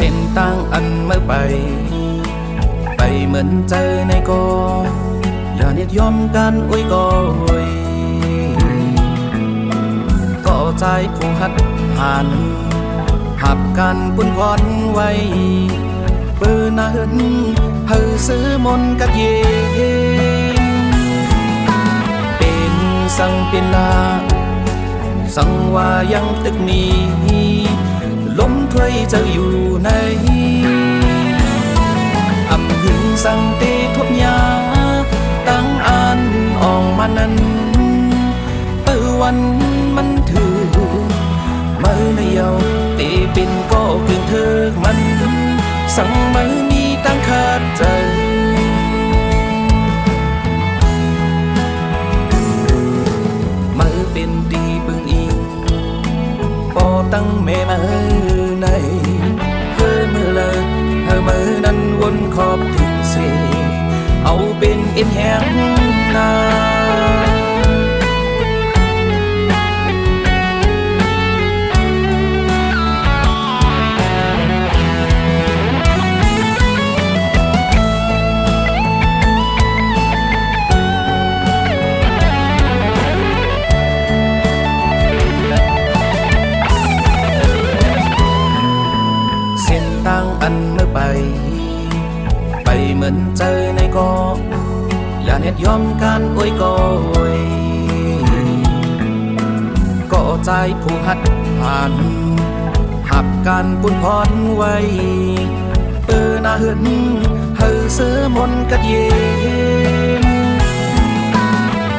เส้นต่างอันเมื่อไปเหมือนเจอในกออย่าเนียดยอมกันอวยก็อวยก็ใจผู้หัดหันหับกันปุ่นพรไว้เปิดหน้าเหินเฮาซื้อมนกับเย็นเป็นสังเป็นลาสังว่ายังตึกนี้ล้มถ้วยเจ้าอยู่ในอำหึงสังเตทบยาตั้งอันออกมานั้นเปิดวันมันถือมือในเยาตีปินก็เพียงเธอมันสั่งมือมีตั้งขาดใจมือเป็นตีบึงอีกพอตั้งแม่มือในเฮ้อมือเลยเฮ้อมือนั้นวนขอบถึงเสเอาเป็นเอ็นแห้งนาตั้งอันเมื่อไปเหมือนเจอในกออย่าเน็ดยอมการอวยก็อวยก็ใจผู้หัดหันหับการปุ่นพรไว้เปิดหน้าเหินเฮาเสือมนกับเย็น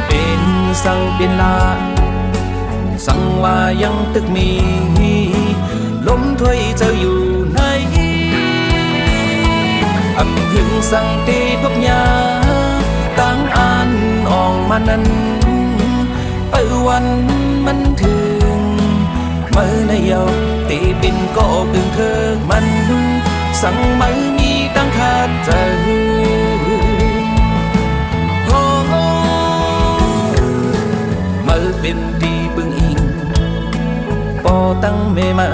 เป็นสังเป็นลาสังว่ายังตึกมีล้มถ้วยเจ้าอยู่ในอำหึงสังตีพบยาตั้งอันออกมานั้นเปิดวันมันถึงมือในเยาตีปินก็เพียงเธอมันสั่งมือมีตั้งขาดใจมือเป็นตีปึงอิงปอตั้งเมมา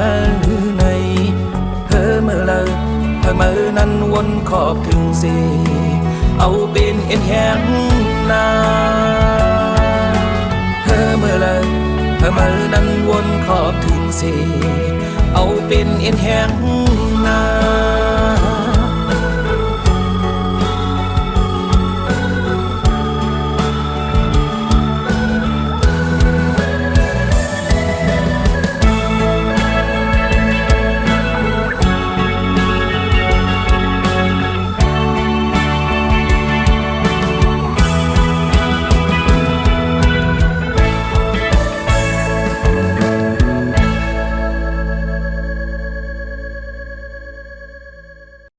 ในเฮ้อมือเลยเฮ้อมือนั้นวนขอบถึงเสเอาเป็นเอ็นแห้งนาเฮ้อมือเลยเฮ้อมือนั้นวนขอบถึงเสเอาเป็นเอ็นแห้ง